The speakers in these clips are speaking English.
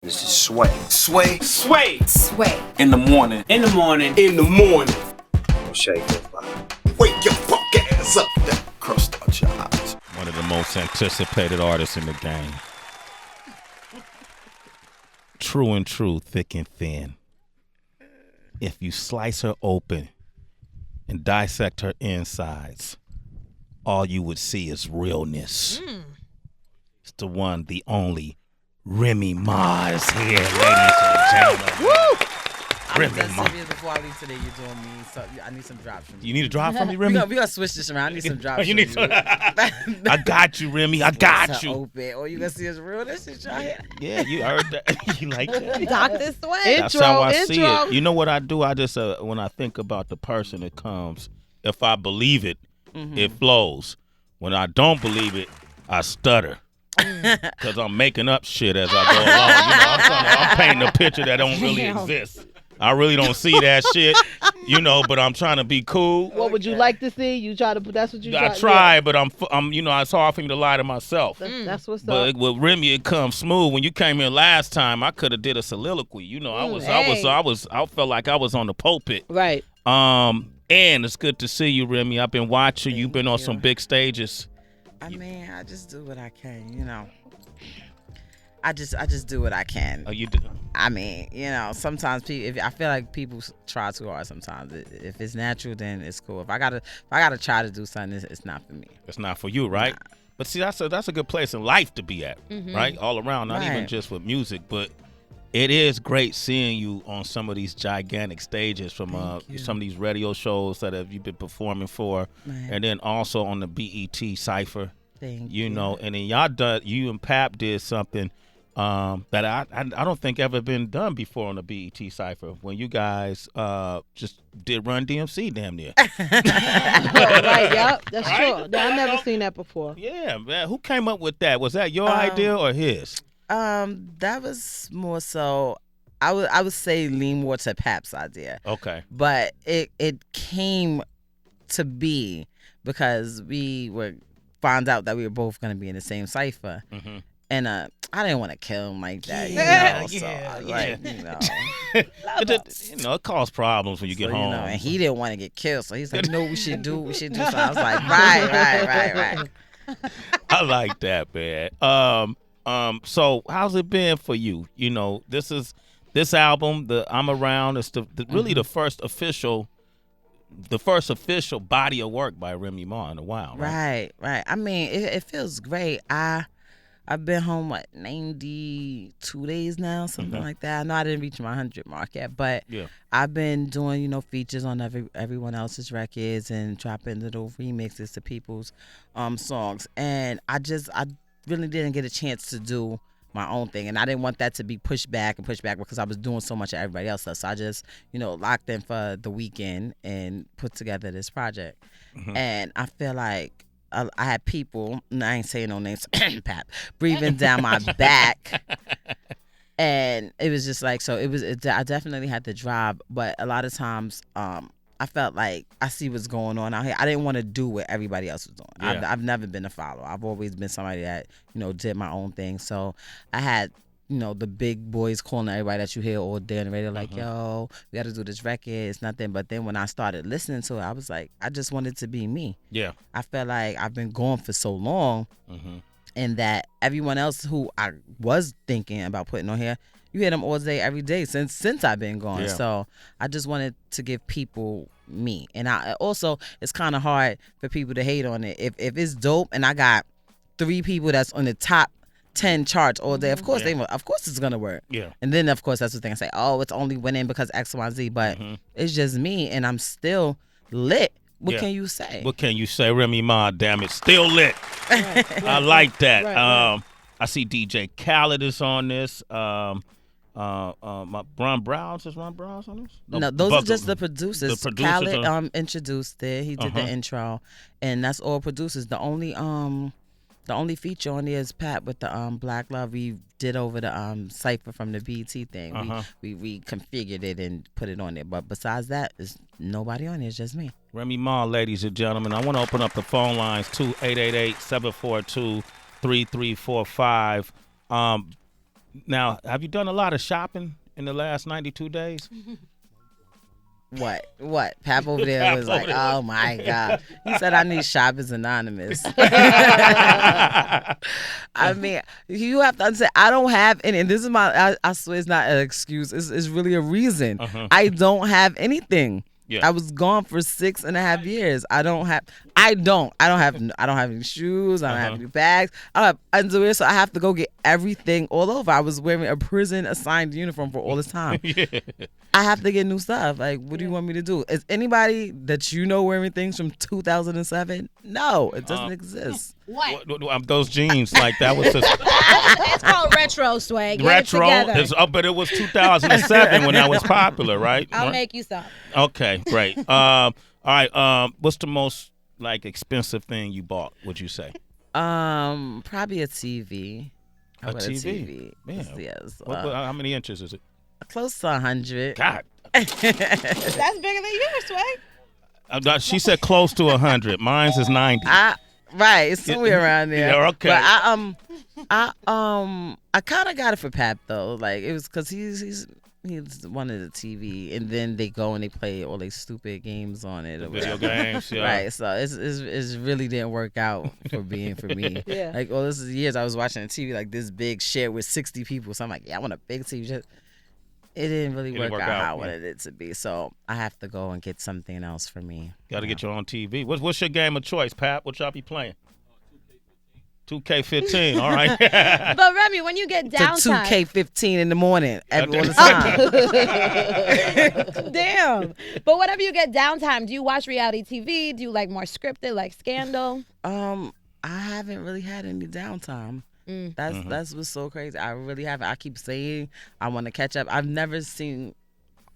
This is Sway. Sway. Sway. Sway. In the morning. In the morning. In the morning. Shake it. Wake your punk ass up. That crust out your eyes. One of the most anticipated artists in the game. True and true, thick and thin. If you slice her open and dissect her insides, all you would see is realness. It's the one, the only, Remy Ma is here, ladies and gentlemen. Woo! Remy Ma. Before I leave today, you're doing me, so I need some drops from you. You need a drop from me, Remy? We gonna switch this around. I need some drops You from need you. some. I got you, Remy. I got you. Open. Or you gonna see us real? This is y'all here. Yeah, you heard that. You like that? Dr. Sway. That's how I see it. You know what I do? I just, when I think about the person that comes, if I believe it, it flows. When I don't believe it, I stutter. Because I'm making up shit as I go along. You know, I'm painting a picture that don't really exist. I really don't see that shit, but I'm trying to be cool. What would you like to see? You try to, that's what you try. I try, but I'm, it's hard for me to lie to myself. That's what's But up. with Remy, it comes smooth. When you came here last time, I could have did a soliloquy. I felt like I was on the pulpit. Right. And it's good to see you, Remy. I've been watching. You've been on some big stages. I mean, I just do what I can, I just do what I can. Oh, you do? I mean, sometimes I feel like people try too hard sometimes. If it's natural, then it's cool. If I gotta try to do something, it's not for me. It's not for you, right? Nah. But see, that's a good place in life to be at, right? All around, not even just with music, but it is great seeing you on some of these gigantic stages from some of these radio shows that you've been performing for, and then also on the BET Cypher. Thank you. And then you and Pap did something that I don't think ever been done before on the BET Cypher, when you guys just did Run DMC damn near. Right, yep, that's true. Yeah, I've never seen that before. Yeah, man. Who came up with that? Was that your idea or his? That was more so, I would say lean more to Pap's idea. Okay. But it came to be because we found out that we were both going to be in the same cipher. And I didn't want to kill him like that. It caused problems when you get home. And he didn't want to get killed, so he's like, "No, we should do." So I was like, right. I like that, man. So how's it been for you? This album, the I'm Around, is really the first official body of work by Remy Ma in a while, right? Right. I mean, it feels great. I've been home 92 days now, something like that. I know I didn't reach my 100 mark yet, but I've been doing features on everyone else's records and dropping little remixes to people's songs, and I really didn't get a chance to do my own thing, and I didn't want that to be pushed back because I was doing so much of everybody else stuff. So I just locked in for the weekend and put together this project. And I feel like I had people, I ain't saying no names, Pap, breathing down my back. And it was just like, I definitely had to drive, but a lot of times I felt like I see what's going on out here. I didn't want to do what everybody else was doing. Yeah. I've never been a follower. I've always been somebody that, did my own thing. So I had, the big boys calling everybody that you hear all day on the radio, like, yo, we got to do this record. It's nothing. But then when I started listening to it, I was like, I just wanted to be me. Yeah. I felt like I've been going for so long, and that everyone else who I was thinking about putting on here, you hear them all day, every day since I've been gone. Yeah. So I just wanted to give people me. And it's kind of hard for people to hate on it. If it's dope and I got 3 people that's on the top 10 charts all day, of course it's gonna work. Yeah. And then of course that's the thing I say, oh, it's only winning because X, Y, Z, but it's just me and I'm still lit. What can you say? What can you say? Remy Ma, damn it, still lit. I like that. Right. I see DJ Khaled is on this. My Ron Browns on this? No, those are just the producers. The producers Khaled introduced it. He did the intro, and that's all producers. The only feature on there is Pat with the Black Love. We did over the Cypher from the BET thing. We reconfigured it and put it on there. But besides that, there's nobody on there. It's just me. Remy Ma, ladies and gentlemen. I want to open up the phone lines, 2-888-742-3345. Now, have you done a lot of shopping in the last 92 days? What? Pap over there was like, oh my God. He said I need Shoppers Anonymous. I mean, you have to understand, I don't have any, and this is I swear it's not an excuse. It's really a reason. I don't have anything. Yeah. I was gone for 6.5 years. I don't have any shoes. I don't have any bags. I don't have underwear, so I have to go get everything all over. I was wearing a prison assigned uniform for all this time. Yeah. I have to get new stuff. Like, what do you want me to do? Is anybody that you know wearing things from 2007? No, it doesn't exist. What? Those jeans, like that was just It's called retro, Sway. Get retro. It together. But it was 2007 when that was popular, right? I'll make you some. Okay, great. All right. What's the most like expensive thing you bought? Would you say? Probably a TV. A TV? Man. Yes. How many inches is it? Close to 100. God. That's bigger than yours, Sway. She said close to 100. Mine's is 90. Right, it's somewhere around there. Yeah, okay. But I kind of got it for Pap though. Like it was because he's one of the TV, and then they go and they play all these stupid games on it. Video games, yeah. Right, so it's really didn't work out for me. Yeah. Like all this is years I was watching a TV like this big shit with 60 people. So I'm like, yeah, I want a big TV. It didn't really work out how I wanted it to be. So I have to go and get something else for me. Got to get your own TV. What's your game of choice, Pap? What y'all be playing? 2K15. All right. But Remy, when you get downtime, to 2K15 in the morning all the time. Damn. But whenever you get downtime, do you watch reality TV? Do you like more scripted, like Scandal? I haven't really had any downtime. That's what's so crazy. I really haven't. I keep saying I want to catch up. I've never seen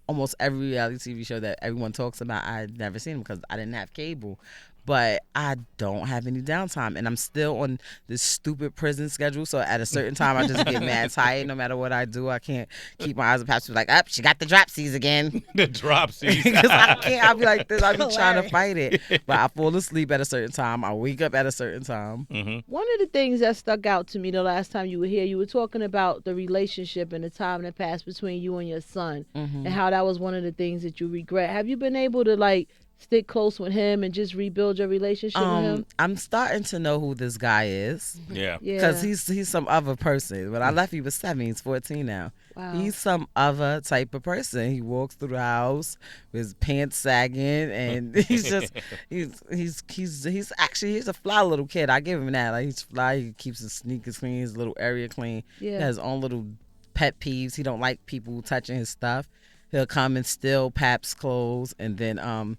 almost every reality TV show that everyone talks about. I've never seen them because I didn't have cable. But I don't have any downtime, and I'm still on this stupid prison schedule. So at a certain time, I just get mad tired. No matter what I do, I can't keep my eyes on Papoose. Like, she got the dropsies again. The dropsies. Because I can't. I'll be like this. I'll be trying to fight it. But I fall asleep at a certain time. I wake up at a certain time. One of the things that stuck out to me the last time you were here, you were talking about the relationship and the time that passed between you and your son, and how that was one of the things that you regret. Have you been able to, like, stick close with him and just rebuild your relationship with him? I'm starting to know who this guy is. Yeah. Because he's some other person. When I left, he was 7. He's 14 now. Wow. He's some other type of person. He walks through the house with his pants sagging, and he's just he's a fly little kid. I give him that. Like, he's fly. He keeps his sneakers clean, his little area clean. Yeah. He has his own little pet peeves. He don't like people touching his stuff. He'll come and steal Pap's clothes, and then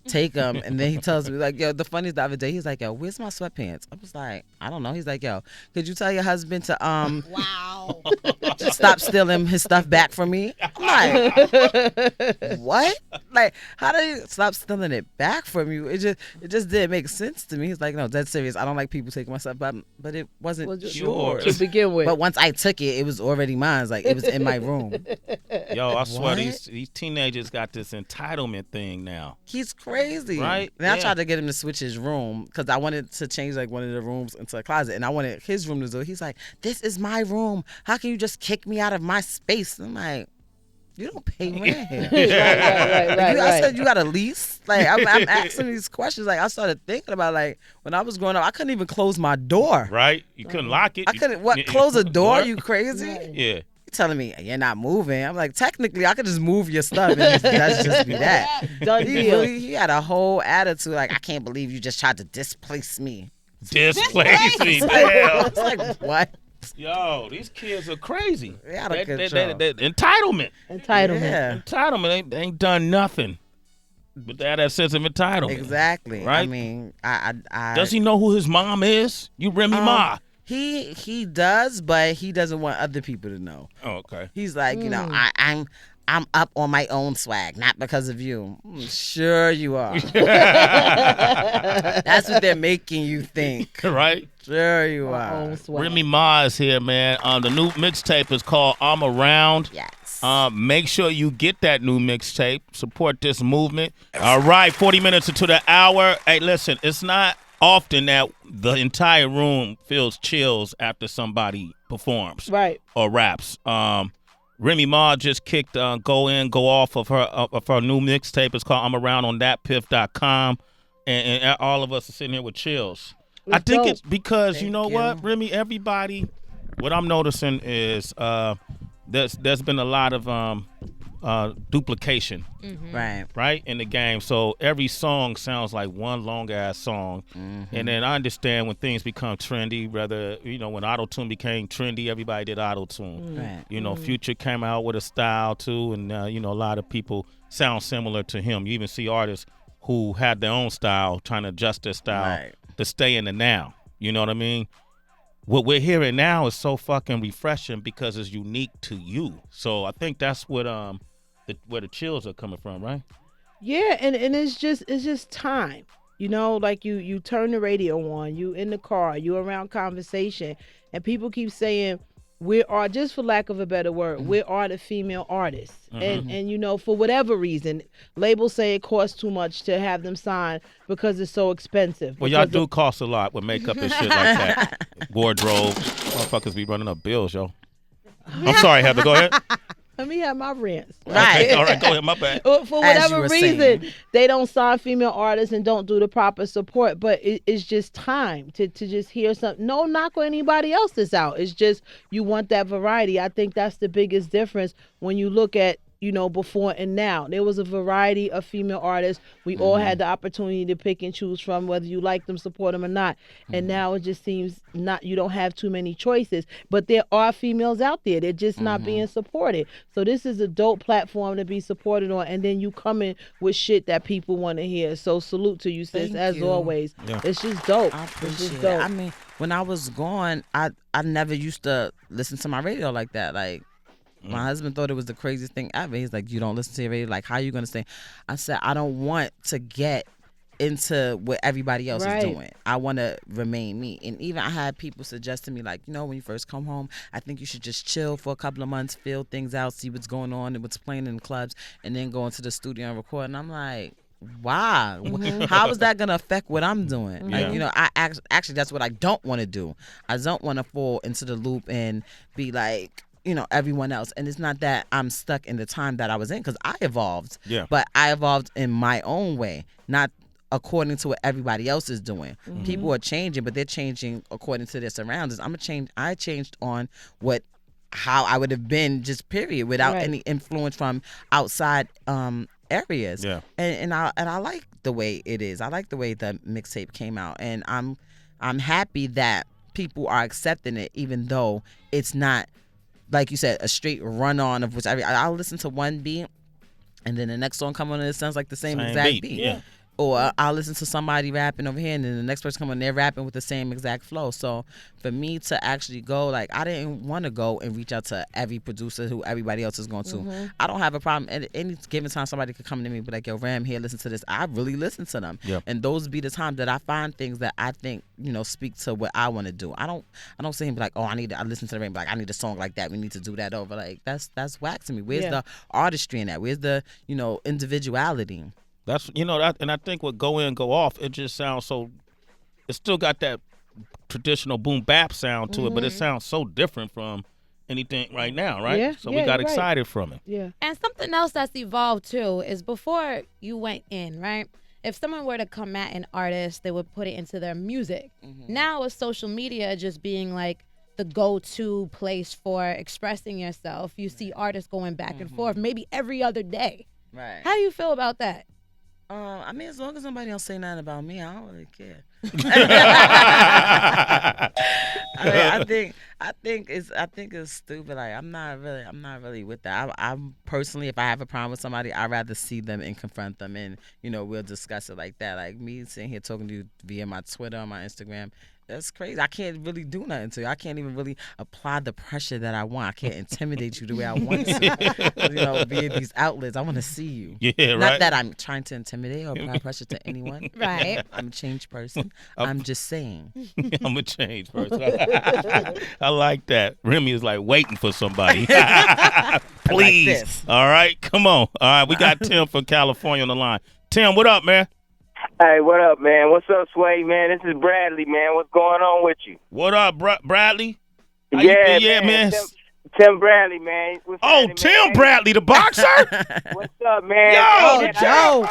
take them, and then he tells me, like, yo, the funniest the other day, he's like, yo, where's my sweatpants? I was like, I don't know. He's like, yo, could you tell your husband to Wow. stop stealing his stuff back from me? I'm like, what? Like, how do you stop stealing it back from you? It just didn't make sense to me. He's like, no, that's serious. I don't like people taking my stuff back, but it wasn't yours to begin with. But once I took it, it was already mine. Like, it was in my room. Yo, I swear What? these teenagers got this entitlement thing now. He's crazy. Right? And I Yeah. tried to get him to switch his room because I wanted to change like one of the rooms into a closet, and I wanted his room to do. He's like, this is my room. How can you just kick me out of my space? I'm like, you don't pay rent here. right. I said you got a lease. Like, I'm asking these questions. Like, I started thinking about, like, when I was growing up, I couldn't even close my door. Right? You couldn't lock it. I couldn't close a door. You crazy? Yeah. You telling me you're not moving? I'm like, technically, I could just move your stuff, and that's just be that. Done deal. He had a whole attitude. Like, I can't believe you just tried to displace me. Displace me. Damn. It's like, what? Yo, these kids are crazy. They out of control. Entitlement. Entitlement. Yeah. Entitlement. They ain't done nothing. But they have that sense of entitlement. Exactly. Right? I mean, I Does he know who his mom is? You Remy Ma. He does, but he doesn't want other people to know. Oh, okay. He's like, you know, I'm up on my own swag, not because of you. Sure you are. That's what they're making you think. Right? Sure you are. Remy Ma is here, man. The new mixtape is called I'm Around. Yes. Make sure you get that new mixtape. Support this movement. All right, 40 minutes into the hour. Hey, listen, it's not often that the entire room feels chills after somebody performs Right. or raps. Remy Ma just kicked Go Off of her new mixtape. It's called I'm Around on thatpiff.com. And all of us are sitting here with chills. I think dope. it's because Thank you know you. what, Remy, everybody, what I'm noticing is there's been a lot of duplication, right, in the game. So every song sounds like one long ass song, and then I understand when things become trendy. Whether when auto-tune became trendy, everybody did auto-tune. Right. Future came out with a style too, and a lot of people sound similar to him. You even see artists who had their own style trying to adjust their style to stay in the now. You know what I mean? What we're hearing now is so fucking refreshing because it's unique to you. So I think that's what where the chills are coming from, right? Yeah, and it's just time. Like you turn the radio on, you in the car, you around conversation, and people keep saying we are, just for lack of a better word, we are the female artists. And for whatever reason, labels say it costs too much to have them signed because it's so expensive. Well, y'all do cost a lot with makeup and shit like that. Wardrobe. Motherfuckers be running up bills, yo. I'm sorry, Heather, go ahead. Let me have my rants. Right. All right, go ahead, my bad. For whatever reason, they don't sign female artists and don't do the proper support. But it's just time to just hear something. No knock on anybody else that's out. It's just you want that variety. I think that's the biggest difference when you look at before and now. There was a variety of female artists. We all had the opportunity to pick and choose from, whether you like them, support them or not. And now it just seems you don't have too many choices. But there are females out there. They're just not being supported. So this is a dope platform to be supported on. And then you come in with shit that people want to hear. So salute to you, sis, as always. Yeah. It's just dope. I appreciate it's just dope. it. I mean, when I was gone, I never used to listen to my radio like that. Like, my husband thought it was the craziest thing ever. He's like, you don't listen to your radio? Like, how are you going to sing? I said, I don't want to get into what everybody else is doing. I want to remain me. And even I had people suggest to me, like, when you first come home, I think you should just chill for a couple of months, feel things out, see what's going on and what's playing in the clubs, and then go into the studio and record. And I'm like, why? How is that going to affect what I'm doing? Like, I actually, that's what I don't want to do. I don't want to fall into the loop and be like, everyone else. And it's not that I'm stuck in the time that I was in, because I evolved. Yeah. But I evolved in my own way, not according to what everybody else is doing. People are changing, but they're changing according to their surroundings. I changed on how I would have been, just period, without any influence from outside areas. Yeah. And I like the way it is. I like the way the mixtape came out, and I'm happy that people are accepting it, even though it's not, like you said, a straight run-on of which I'll listen to one beat, and then the next song come on and it sounds like the same exact beat. Yeah. Or I'll listen to somebody rapping over here, and then the next person come on, they're rapping with the same exact flow. So for me to actually go, like, I didn't want to go and reach out to every producer who everybody else is going to. I don't have a problem. At any given time, somebody could come to me and be like, yo, Ram, here, listen to this. I really listen to them. Yep. And those be the times that I find things that I think, speak to what I want to do. I don't sit here and be like, oh, I listen to the Ram, like, I need a song like that. We need to do that over. Like, that's whack to me. Where's the artistry in that? Where's the, individuality? That's and I think with Go In, Go Off, it just sounds so. It still got that traditional boom bap sound to it, but it sounds so different from anything right now, right? Yeah, so we got excited from it. Yeah. And something else that's evolved too is before you went in, right? If someone were to come at an artist, they would put it into their music. Now with social media just being like the go-to place for expressing yourself, you see artists going back and forth maybe every other day. Right. How do you feel about that? I mean, as long as nobody else say nothing about me, I don't really care. I think it's stupid. Like, I'm not really with that. I'm personally, if I have a problem with somebody, I'd rather see them and confront them, and we'll discuss it like that. Like, me sitting here talking to you via my Twitter or my Instagram, that's crazy. I can't really do nothing to you. I can't even really apply the pressure that I want. I can't intimidate you the way I want to. Via these outlets, I want to see you. Yeah, right. Not that I'm trying to intimidate or apply pressure to anyone. Right. I'm a changed person. I'm just saying. I'm a changed person. I like that. Remy is like waiting for somebody. Please. Like all right, come on. All right, we got Tim from California on the line. Tim, what up, man? Hey, what up, man? What's up, Sway, man? This is Bradley, man. What's going on with you? What up, Bradley? Yeah, man. Tim Bradley, man. What's happening, Tim man? Bradley, the boxer? What's up, man? Yo,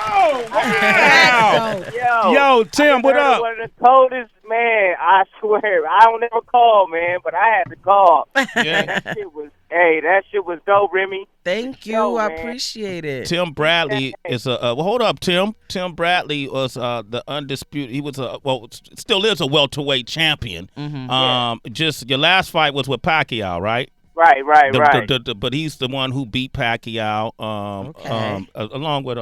Yo, Tim, what up? One of the coldest, man. I swear, I don't ever call, man, but I had to call. Yeah. That shit was dope, Remy. Thank you. I appreciate it. Tim Bradley is hold up, Tim. Tim Bradley was the undisputed. He was still is a welterweight champion. Just your last fight was with Pacquiao, right? Right. But he's the one who beat Pacquiao, along with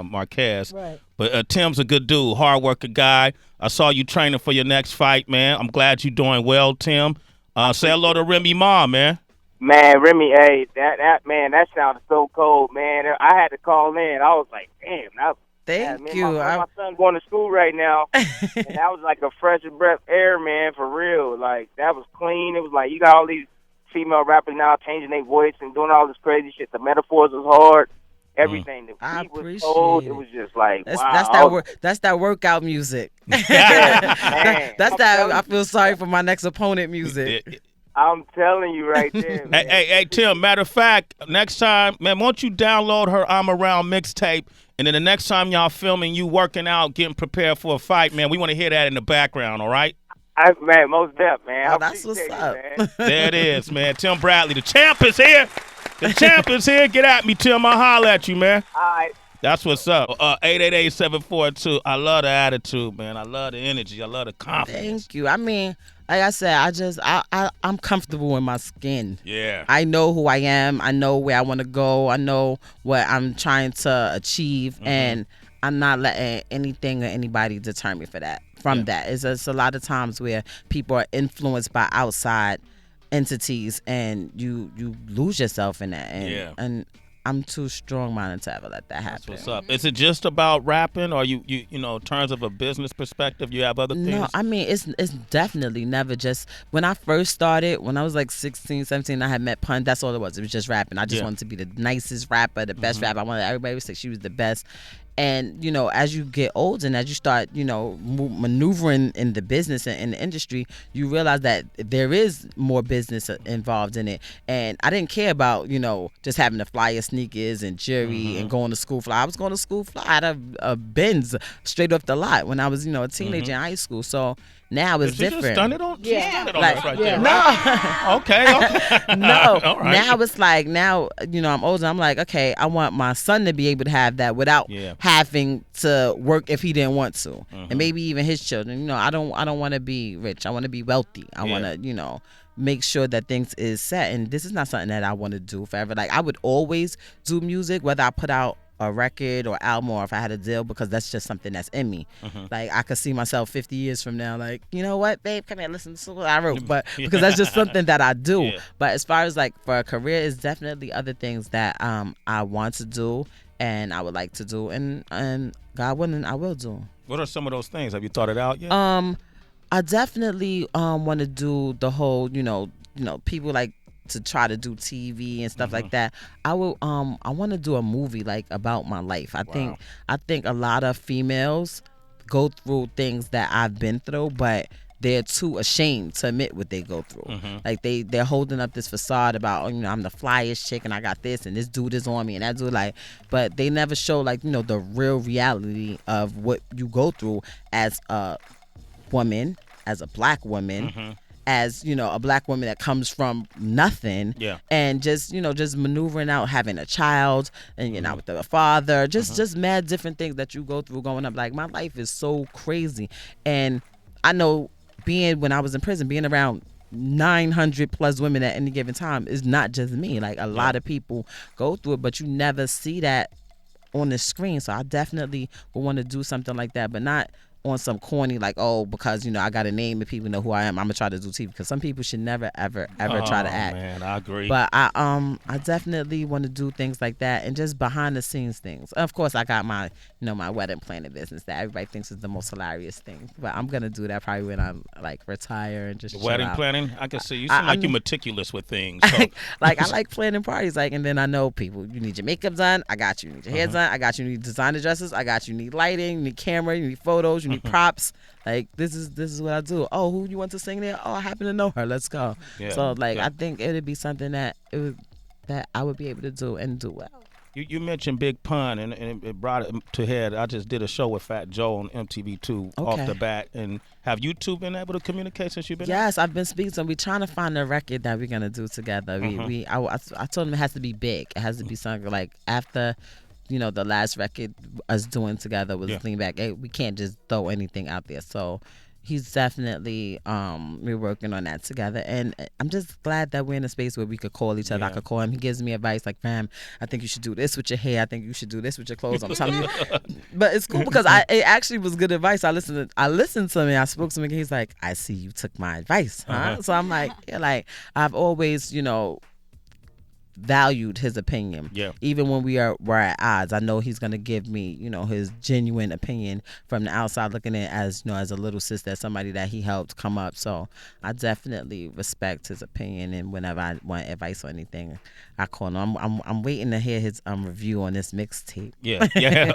Marquez. Right. But Tim's a good dude, hard-working guy. I saw you training for your next fight, man. I'm glad you're doing well, Tim. Say hello to Remy Ma, man. Man, Remy, hey, that sounded so cold, man. I had to call in. I was like, damn. Thank you. My son going to school right now, and that was like a fresh breath air, man, for real. Like, that was clean. It was like, you got all these female rappers now changing their voice and doing all this crazy shit. The metaphors was hard. Everything. The beat was cold. It was just like, wow. That's that workout music. Man, that's that I feel sorry for my next opponent music. I'm telling you right there, man. Hey, Tim, matter of fact, next time, man, won't you download her I'm Around mixtape, and then the next time y'all filming you working out, getting prepared for a fight, man, we want to hear that in the background, all right? Man, most def, man. Oh, that's what's up. Man. There it is, man. Tim Bradley, the champ is here. The champ is here. Get at me, Tim. I'll holler at you, man. All right. That's what's up. 888-742. I love the attitude, man. I love the energy. I love the confidence. Thank you. I mean, like I said, I'm comfortable in my skin. Yeah. I know who I am. I know where I want to go. I know what I'm trying to achieve, and I'm not letting anything or anybody deter me from that. It's just a lot of times where people are influenced by outside entities, and you lose yourself in that. And I'm too strong-minded to ever let that happen. That's what's up. Is it just about rapping, or you know, in terms of a business perspective, you have other things? No, I mean, it's definitely never just. When I first started, when I was like 16, 17, I had met Pun. That's all it was. It was just rapping. I just wanted to be the nicest rapper, the best rapper. I wanted everybody to say she was the best. And, you know, as you get older and as you start, you know, maneuvering in the business and in the industry, you realize that there is more business involved in it. And I didn't care about, you know, just having to fly your sneakers and jewelry and going to school fly. I was going to school fly out of a Benz straight off the lot when I was, you know, a teenager in high school. So now it's different. She just done it on, like, us right there. No. Right? Okay. No. All right. Now it's like, now, you know, I'm older. I'm like, okay, I want my son to be able to have that without having to work if he didn't want to. And maybe even his children. You know, I don't want to be rich. I want to be wealthy. I want to, you know, make sure that things is set. And this is not something that I want to do forever. Like, I would always do music, whether I put out a record or album or if I had a deal, because that's just something that's in me. Like, I could see myself 50 years from now, like, you know what, babe, come here, listen to what I wrote. But because that's just something that I do. But as far as like for a career, it's definitely other things that I want to do and I would like to do, and God willing, I will do. What are some of those things? Have you thought it out yet? I definitely want to do the whole, you know, people like to try to do TV and stuff like that. I will I want to do a movie like about my life. I think a lot of females go through things that I've been through, but they're too ashamed to admit what they go through. Like they're holding up this facade about, oh, you know, I'm the flyest chick and I got this and this dude is on me and that dude, like, but they never show, like, you know, the real reality of what you go through as a woman, as a black woman, as, you know, a black woman that comes from nothing, and just, you know, just maneuvering out, having a child, and you're not with a father, just mad different things that you go through growing up. Like, my life is so crazy, and I know when I was in prison, being around 900 plus women at any given time is not just me. Like, a lot of people go through it, but you never see that on the screen. So I definitely would want to do something like that, but not on some corny like, oh, because I got a name and people know who I am, I'm gonna try to do TV, because some people should never ever try to act. Man, I agree. But I definitely want to do things like that and just behind the scenes things. Of course, I got my my wedding planning business that everybody thinks is the most hilarious thing. But I'm gonna do that probably when I'm like retire and just the chill wedding out. planning. I can see you seem like you're meticulous with things. So. Like I like planning parties, and then I know people. You need your makeup done, I got you. You need your hair done, I got you. You need designer dresses, I got you. You need lighting, you need camera, you need photos, you need props. Like this is what I do. Oh, who you want to sing there? Oh, I happen to know her. Let's go. Yeah, so I think it'd be something that I would be able to do and do well. You mentioned Big Pun, and it brought it to head. I just did a show with Fat Joe on MTV2 off the bat. And have you two been able to communicate since you've been Yes, I've been speaking to him. We're trying to find a record that we're going to do together. I told him it has to be big. It has to be something like after, the last record us doing together was Lean Back. We can't just throw anything out there. So he's definitely we're working on that together, and I'm just glad that we're in a space where we could call each other. I could call him. He gives me advice like, "Fam, I think you should do this with your hair. I think you should do this with your clothes." I'm telling you, but it's cool because it actually was good advice. I listened to him. I spoke to him, and he's like, "I see you took my advice, huh?" So I'm like, I've always, valued his opinion. Yeah. Even when we're at odds, I know he's gonna give me, his genuine opinion from the outside looking in as as a little sister, as somebody that he helped come up. So I definitely respect his opinion, and whenever I want advice or anything, I call him. I'm waiting to hear his review on this mixtape. Yeah.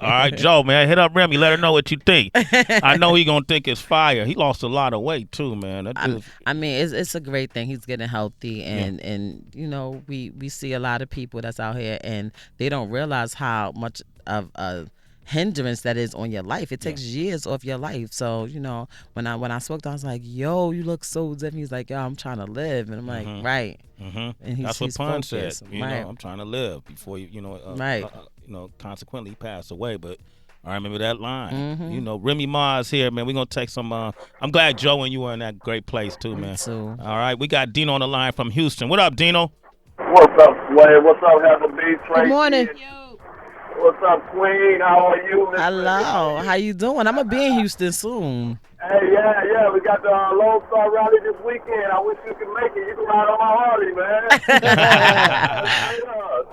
All right, Joe, man, hit up Remy, let her know what you think. I know he gonna think it's fire. He lost a lot of weight too, man. I mean, it's a great thing. He's getting healthy, and we see a lot of people that's out here and they don't realize how much of a hindrance that is on your life. It takes years off your life. So when I spoke to him, I was like, yo, you look so different. He's like, yo, I'm trying to live, and I'm like, right. And that's what Pun said. Right. I'm trying to live before right. Consequently pass away. But I remember that line. Remy Ma is here, man. We're going to take some. I'm glad Joe and you were in that great place, too, man. Too. All right. We got Dino on the line from Houston. What up, Dino? What's up, Sway? What's up, Heather B? Good morning. What's up, Queen? How are you? Hello. How you doing? I'm going to be in Houston soon. Hey, yeah. We got the Lone Star Rally this weekend. I wish you could make it. You can ride on my Harley, man.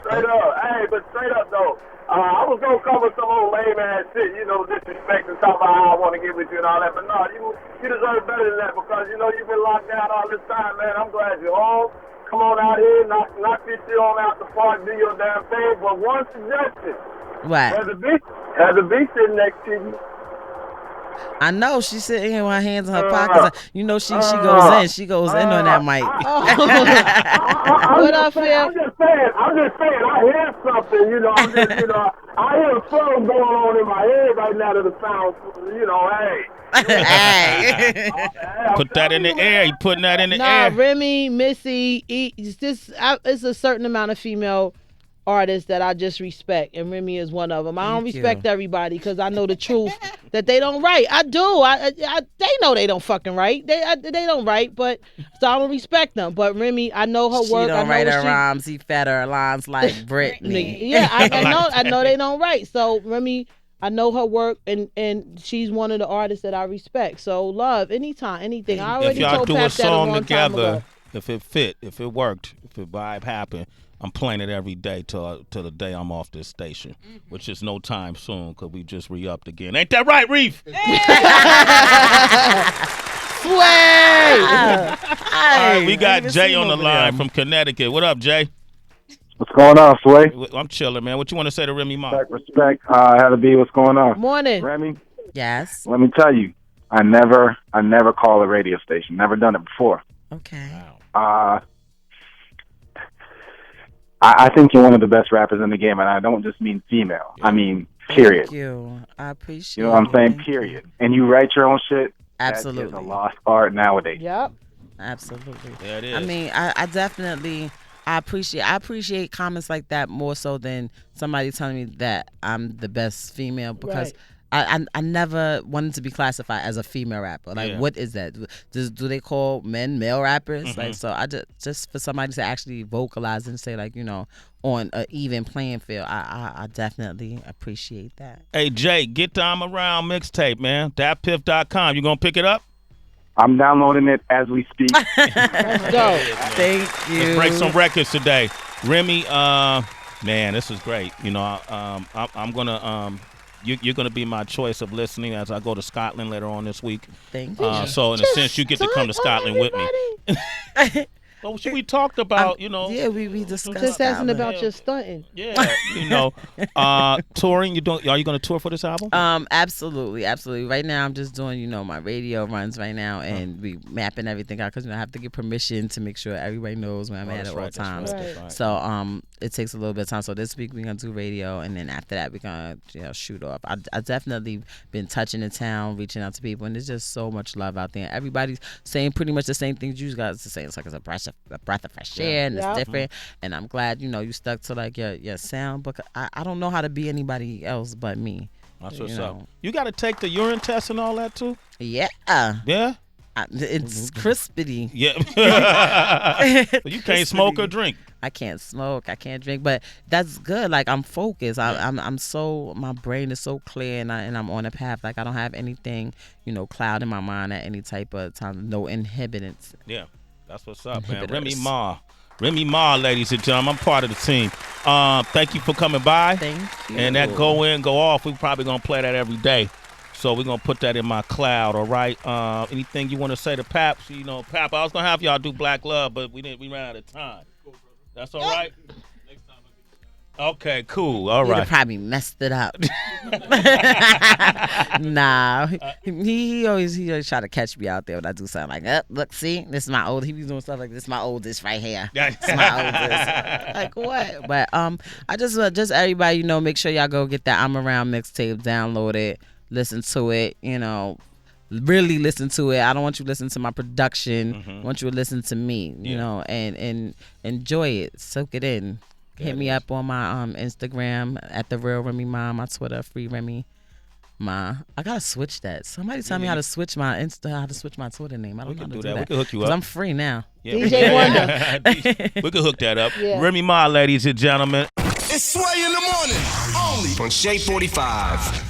Straight up. Hey, but straight up, though. I was going to cover some old lame-ass shit, disrespect and talk about how I want to get with you and all that. But no, you deserve better than that because, you've been locked down all this time, man. I'm glad you're home. Come on out here, knock this shit on out the park, do your damn thing. But one suggestion. What? Has the bitch sitting next to you. I know she's sitting here with her hands in her pockets. She goes in. She goes in on that mic. What up, Phil? I'm just saying. I hear something. I hear a song going on in my head right now to the sound. Hey. Put that in the air. You putting that in the air. Remy, Missy, it's a certain amount of female artists that I just respect, and Remy is one of them. I don't respect everybody because I know the truth that they don't write. I do. They know they don't fucking write. They don't write, but so I don't respect them. But Remy, I know her work. She don't write her rhymes. He fed her lines like Britney. Yeah, I know they don't write. So Remy, I know her work, and she's one of the artists that I respect. So love, anytime, anything. I already if y'all told do Pap a song that a together, if it fit, if it worked, if the vibe happened, I'm playing it every day till the day I'm off this station, which is no time soon because we just re-upped again. Ain't that right, Reef? Sway! All right, we got Jay on the line from Connecticut. What up, Jay? What's going on, Sway? I'm chilling, man. What you want to say to Remy Ma? Respect. How to be? What's going on? Morning. Remy? Yes. Let me tell you, I never call a radio station. Never done it before. Okay. I think you're one of the best rappers in the game, and I don't just mean female. I mean, period. Thank you. I appreciate it. You know what I'm saying? Period. And you write your own shit. Absolutely. That is a lost art nowadays. Yep. Absolutely. Yeah, it is. I mean, I definitely appreciate comments like that more so than somebody telling me that I'm the best female because I never wanted to be classified as a female rapper. Like, what is that? Do they call men male rappers? Like, so I just for somebody to actually vocalize and say, like, you know, on an even playing field, I definitely appreciate that. Hey, Jay, get the I'm Around mixtape, man. DatPiff.com. You gonna pick it up? I'm downloading it as we speak. Let's go. Thank you. Let's break some records today. Remy, man, this is great. You know, I'm gonna you're gonna be my choice of listening as I go to Scotland later on this week. Thank you. So in a sense, you get to come to Scotland with me. Well, we talked about, you know. Yeah, we discussed. Just asking about your stunting. Yeah, you know, touring. Are you going to tour for this album? Absolutely. Right now, I'm just doing, you know, my radio runs right now, and we mapping everything out because, you know, I have to get permission to make sure everybody knows where I'm at all times. Right. So it takes a little bit of time. So this week we're gonna do radio, and then after that we're gonna, you know, shoot off. I definitely been touching the town, reaching out to people, and there's just so much love out there. Everybody's saying pretty much the same things you guys are saying. It's like it's a breath of fresh air, and it's different. And I'm glad, you know, you stuck to like your sound, but I don't know how to be anybody else but me. That's what's up. You got to take the urine test and all that too. Yeah. It's crispity. Yeah. You can't smoke or drink. I can't smoke. I can't drink, but that's good. Like, I'm focused. I'm so, my brain is so clear, and I'm on a path. Like, I don't have anything, you know, clouding my mind at any type of time. No inhibitants. Yeah, that's what's up, man. Remy Ma, ladies and gentlemen, I'm part of the team. Thank you for coming by. Thank you. And that go in, go off. We're probably gonna play that every day. So we're going to put that in my cloud, all right? Anything you want to say to Paps? You know, Pap, I was going to have y'all do Black Love, but we ran out of time. That's all right? Okay, cool. All right. You'd probably messed it up. Nah. He always try to catch me out there when I do something like, look, see? This is my old. He be doing stuff like, this is my oldest right here. This is my oldest. Like, what? But I just everybody, you know, make sure y'all go get that I'm Around mixtape, download it. Listen to it, you know, really listen to it. I don't want you to listen to my production. I want you to listen to me, you know, and enjoy it. Soak it in. Hit me up on my Instagram at The Real Remy Ma, my Twitter, Free Remy Ma. I gotta switch that. Somebody tell me how to switch my how to switch my Twitter name. I don't know how to do that. We can hook you up. I'm free now. Yeah, DJ Wonder. We can hook that up. Yeah. Remy Ma, ladies and gentlemen. It's Sway in the morning, only on Shade 45.